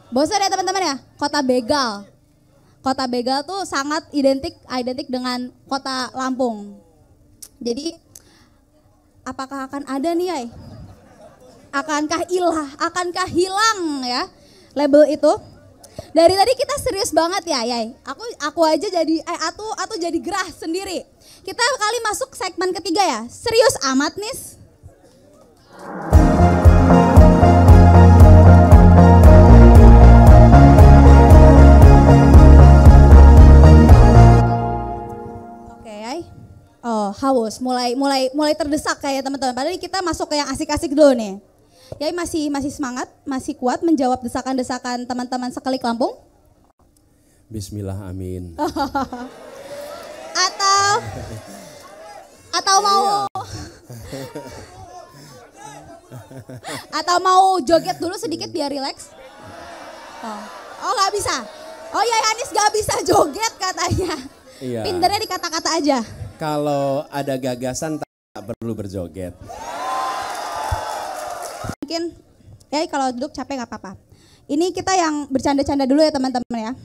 Bosan ya teman-teman ya? Kota begal. Kota begal tuh sangat identik dengan kota Lampung. Jadi apakah akan ada nih ya? Akankah hilang ya label itu? Dari tadi kita serius banget ya, Yai. Aku aja jadi atau jadi gerah sendiri. Kita kali masuk segmen ketiga ya. Serius amat, Nis. Oke, Yai. Oh, haus. Mulai terdesak kayak teman-teman. Padahal kita masuk ke yang asik-asik dulu nih. Yai masih semangat, masih kuat menjawab desakan-desakan teman-teman sekelik Lampung? Bismillah, amin. Atau mau joget dulu sedikit biar rileks? Oh nggak bisa. Oh ya Anis nggak bisa joget katanya. Iya. Pinternya di kata-kata aja. Kalau ada gagasan tak perlu berjoget. Mungkin ya kalau duduk capek nggak apa-apa. Ini kita yang bercanda-canda dulu ya teman-teman ya.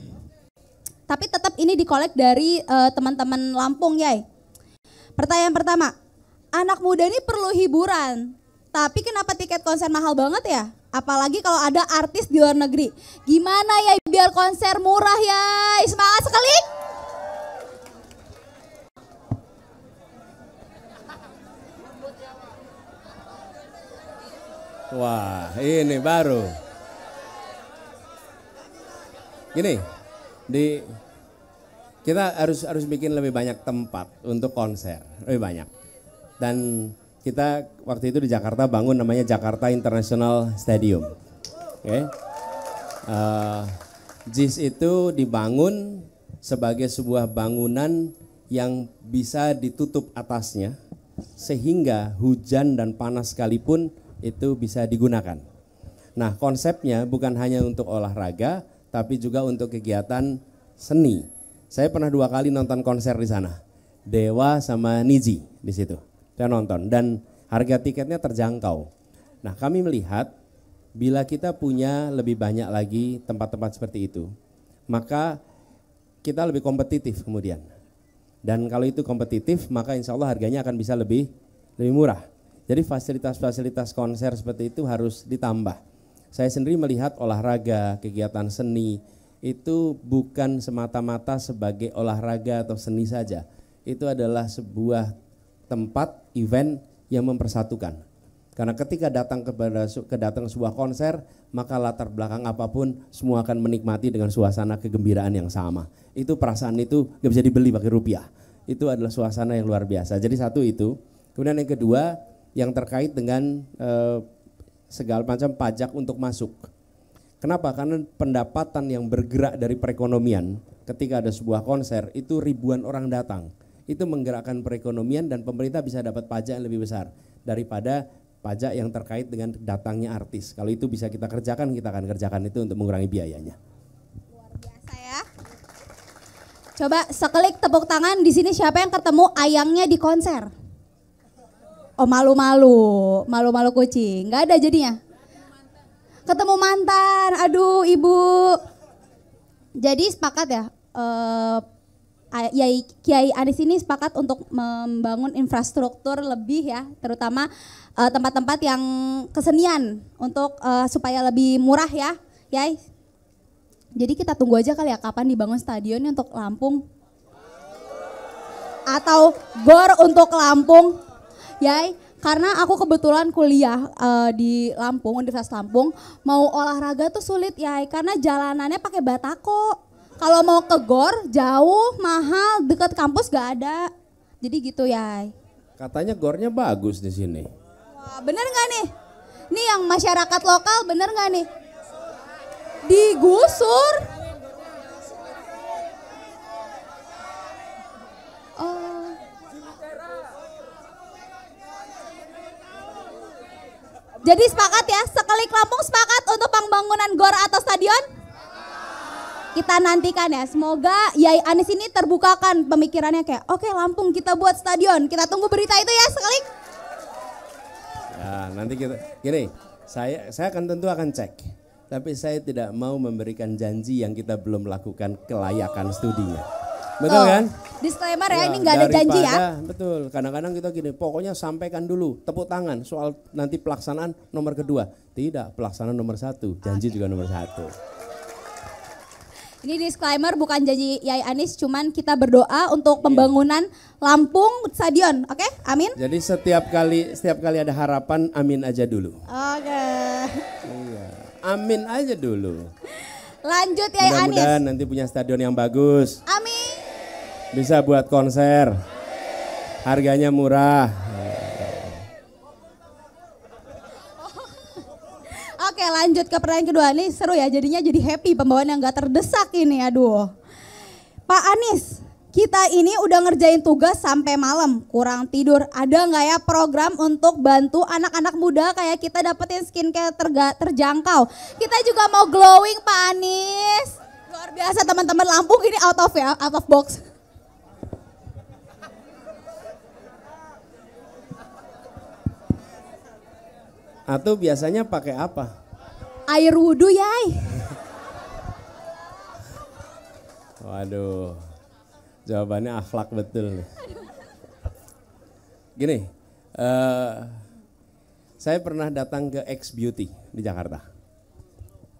Tapi tetap ini dikolek dari teman-teman Lampung ya. Pertanyaan pertama, anak muda ini perlu hiburan. Tapi kenapa tiket konser mahal banget ya? Apalagi kalau ada artis di luar negeri. Gimana ya biar konser murah ya? Semangat sekali. Wah, ini baru. Gini, kita harus bikin lebih banyak tempat untuk konser, lebih banyak. Dan kita waktu itu di Jakarta bangun namanya Jakarta International Stadium. Oke. JIS itu dibangun sebagai sebuah bangunan yang bisa ditutup atasnya sehingga hujan dan panas sekalipun itu bisa digunakan. Nah, konsepnya bukan hanya untuk olahraga, tapi juga untuk kegiatan seni. Saya pernah 2 kali nonton konser di sana, Dewa sama Niji di situ. Saya nonton dan harga tiketnya terjangkau. Nah, kami melihat bila kita punya lebih banyak lagi tempat-tempat seperti itu, maka kita lebih kompetitif kemudian. Dan kalau itu kompetitif, maka insya Allah harganya akan bisa lebih murah. Jadi fasilitas-fasilitas konser seperti itu harus ditambah. Saya sendiri melihat olahraga, kegiatan seni itu bukan semata-mata sebagai olahraga atau seni saja. Itu adalah sebuah tempat event yang mempersatukan. Karena ketika datang sebuah konser, maka latar belakang apapun semua akan menikmati dengan suasana kegembiraan yang sama. Itu perasaan itu gak bisa dibeli pakai rupiah. Itu adalah suasana yang luar biasa. Jadi satu itu. Kemudian yang kedua, yang terkait dengan segala macam pajak untuk masuk. Kenapa? Karena pendapatan yang bergerak dari perekonomian ketika ada sebuah konser itu ribuan orang datang. Itu menggerakkan perekonomian dan pemerintah bisa dapat pajak yang lebih besar daripada pajak yang terkait dengan datangnya artis. Kalau itu bisa kita kerjakan, kita akan kerjakan itu untuk mengurangi biayanya. Luar biasa ya. Coba sekelik tepuk tangan di sini siapa yang ketemu ayangnya di konser? Oh malu-malu kucing, nggak ada jadinya. Ketemu mantan, aduh ibu. Jadi sepakat ya, Kiai Anies ini sepakat untuk membangun infrastruktur lebih ya, terutama tempat-tempat yang kesenian untuk supaya lebih murah ya, Yai. Jadi kita tunggu aja kali ya kapan dibangun stadionnya untuk Lampung. Atau GOR untuk Lampung. Yai, karena aku kebetulan kuliah di Lampung, Universitas Lampung, mau olahraga tuh sulit Yai, karena jalanannya pakai batako. Kalau mau ke GOR jauh, mahal, dekat kampus gak ada. Jadi gitu Yai. Katanya GOR-nya bagus di sini. Wah, bener gak nih? Nih yang masyarakat lokal bener gak nih? Digusur. Jadi sepakat ya, sekelik Lampung sepakat untuk pembangunan GOR atau stadion? Kita nantikan ya, semoga Yai Anies ini terbukakan pemikirannya kayak oke, Lampung kita buat stadion. Kita tunggu berita itu ya sekelik. Ya nanti kita, gini, saya tentu akan cek. Tapi saya tidak mau memberikan janji yang kita belum lakukan kelayakan studinya. Betul kan? Disclaimer ya, ini nggak ada janji ya. Betul, kadang-kadang kita gini, pokoknya sampaikan dulu, tepuk tangan soal nanti pelaksanaan nomor kedua. Tidak, pelaksanaan nomor satu, janji juga nomor satu. Ini disclaimer bukan janji Yai Anis, cuman kita berdoa untuk pembangunan Lampung Stadion, oke? Amin. Jadi setiap kali ada harapan, amin aja dulu. Oke. Iya, amin aja dulu. Lanjut Yai Anis. Mudah-mudahan nanti punya stadion yang bagus. Amin. Bisa buat konser, harganya murah. Oke, lanjut ke pertanyaan kedua nih, seru ya jadinya, jadi happy pembawaan yang gak terdesak ini, aduh. Pak Anies, kita ini udah ngerjain tugas sampai malam, kurang tidur. Ada nggak ya program untuk bantu anak-anak muda kayak kita dapetin skincare terjangkau? Kita juga mau glowing Pak Anies. Luar biasa teman-teman, Lampung ini out of box. Atau biasanya pakai apa? Air wudhu Yai. Waduh, jawabannya akhlak betul nih. Gini, saya pernah datang ke X Beauty di Jakarta.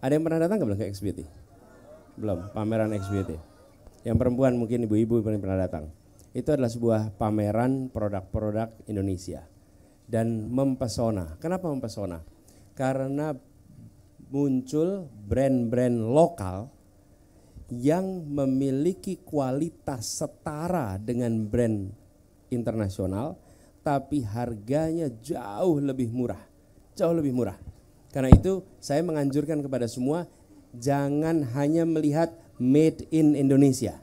Ada yang pernah datang belum ke X Beauty? Belum, pameran X Beauty. Yang perempuan mungkin ibu-ibu pernah datang. Itu adalah sebuah pameran produk-produk Indonesia. Dan mempesona. Kenapa mempesona? Karena muncul brand-brand lokal yang memiliki kualitas setara dengan brand internasional, tapi harganya jauh lebih murah. Jauh lebih murah. Karena itu saya menganjurkan kepada semua, jangan hanya melihat made in Indonesia.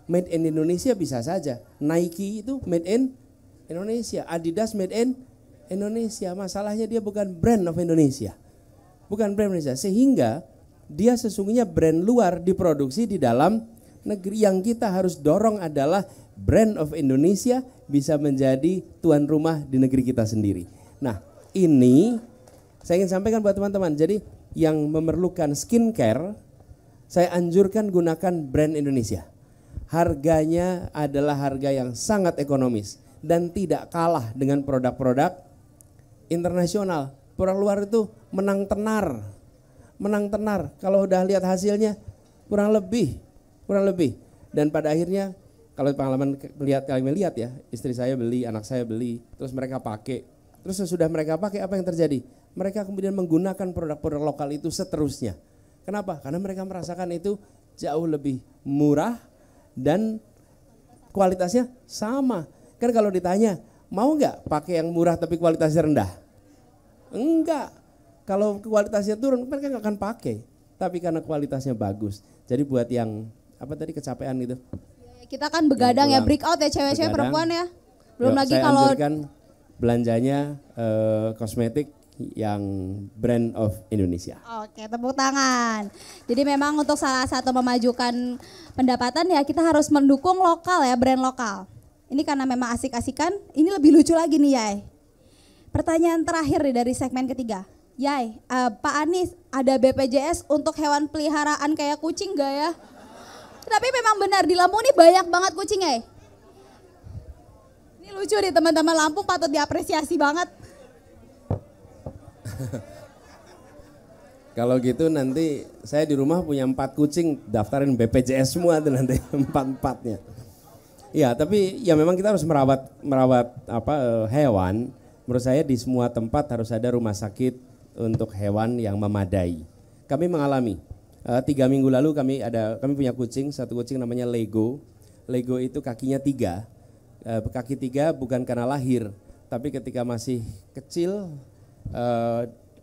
Made in Indonesia bisa saja. Nike itu made in Indonesia, Adidas made in Indonesia. Masalahnya dia bukan brand of Indonesia. Bukan brand Indonesia. Sehingga dia sesungguhnya brand luar diproduksi di dalam negeri. Yang kita harus dorong adalah brand of Indonesia bisa menjadi tuan rumah di negeri kita sendiri. Nah, ini saya ingin sampaikan buat teman-teman. Jadi yang memerlukan skincare, saya anjurkan gunakan brand Indonesia. Harganya adalah harga yang sangat ekonomis dan tidak kalah dengan produk-produk internasional. Produk luar itu menang tenar. Menang tenar. Kalau udah lihat hasilnya kurang lebih. Dan pada akhirnya kalau pengalaman kami lihat ya, istri saya beli, anak saya beli, terus mereka pakai. Terus sesudah mereka pakai apa yang terjadi? Mereka kemudian menggunakan produk-produk lokal itu seterusnya. Kenapa? Karena mereka merasakan itu jauh lebih murah dan kualitasnya sama. Kan kalau ditanya, mau nggak pakai yang murah tapi kualitasnya rendah? Enggak. Kalau kualitasnya turun, mereka nggak akan pakai. Tapi karena kualitasnya bagus. Jadi buat yang apa tadi kecapean gitu. Kita kan begadang ya, break out ya cewek-cewek perempuan ya. Belum lagi saya kalau anjurkan belanjanya kosmetik yang brand of Indonesia. Oke, tepuk tangan. Jadi memang untuk salah satu memajukan pendapatan ya kita harus mendukung lokal ya, brand lokal. Ini karena memang asik-asikan, ini lebih lucu lagi nih Yai. Pertanyaan terakhir nih dari segmen ketiga. Yai, Pak Anies ada BPJS untuk hewan peliharaan kayak kucing gak ya? Tapi memang benar di Lampung ini banyak banget kucing Yai. Ini lucu nih teman-teman, Lampung patut diapresiasi banget. Kalau gitu nanti saya di rumah punya 4 kucing, daftarin BPJS semua tuh nanti 4-4-nya. Iya, tapi ya memang kita harus merawat hewan. Menurut saya di semua tempat harus ada rumah sakit untuk hewan yang memadai. Kami mengalami 3 minggu lalu kami punya kucing, satu kucing namanya Lego. Lego itu kakinya 3. Kaki 3 bukan karena lahir, tapi ketika masih kecil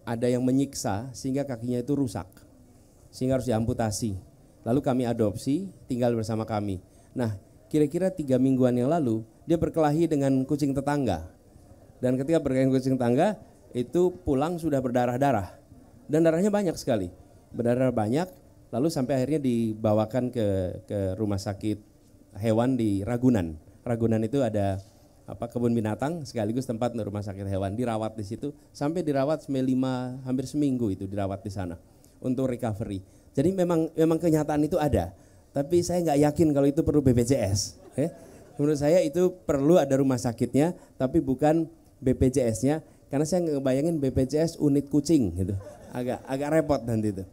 ada yang menyiksa sehingga kakinya itu rusak, sehingga harus diamputasi. Lalu kami adopsi, tinggal bersama kami. Nah, kira-kira 3 mingguan yang lalu dia berkelahi dengan kucing tetangga. Dan ketika berkelahi dengan kucing tetangga itu pulang sudah berdarah-darah. Dan darahnya banyak sekali. Berdarah banyak, lalu sampai akhirnya dibawakan ke rumah sakit hewan di Ragunan. Ragunan itu ada kebun binatang sekaligus tempat rumah sakit hewan, dirawat di situ sampai dirawat sampai hampir seminggu itu dirawat di sana. untuk recovery. Jadi memang kenyataan itu ada, tapi saya nggak yakin kalau itu perlu BPJS. Menurut saya itu perlu ada rumah sakitnya, tapi bukan BPJS-nya, karena saya nggak ngebayangin BPJS unit kucing gitu, agak repot nanti itu.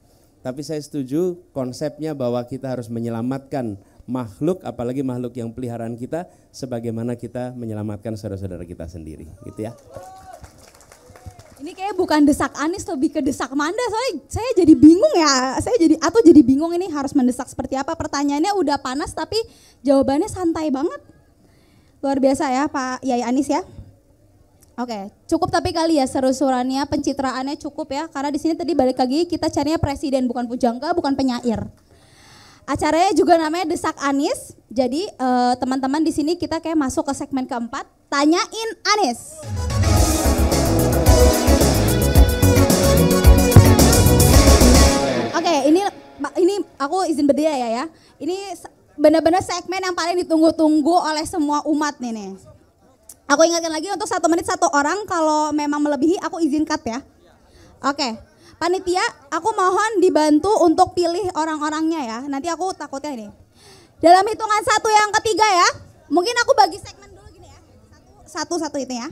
Tapi saya setuju konsepnya bahwa kita harus menyelamatkan makhluk, apalagi makhluk yang peliharaan kita, sebagaimana kita menyelamatkan saudara-saudara kita sendiri, gitu ya. Ini kayak bukan desak Anies, lebih ke desak Manda, soalnya saya jadi bingung ya, jadi bingung ini harus mendesak seperti apa. Pertanyaannya udah panas tapi jawabannya santai banget. Luar biasa ya Pak Yai Anies ya. Oke, cukup tapi kali ya seru-seruannya, pencitraannya cukup ya, karena di sini tadi balik lagi kita carinya presiden, bukan pujangga, bukan penyair. Acaranya juga namanya Desak Anies. Jadi teman-teman di sini kita kayak masuk ke segmen keempat, tanyain Anies. Oke, ini aku izin berdiri ya. Ini benar-benar segmen yang paling ditunggu-tunggu oleh semua umat nih. Aku ingatkan lagi untuk 1 menit 1 orang, kalau memang melebihi aku izin cut ya. Oke, panitia aku mohon dibantu untuk pilih orang-orangnya ya. Nanti aku takutnya ini. Dalam hitungan 1 yang ketiga ya. Mungkin aku bagi segmen dulu gini ya. Satu itu ya.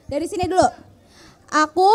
Dari sini dulu. Aku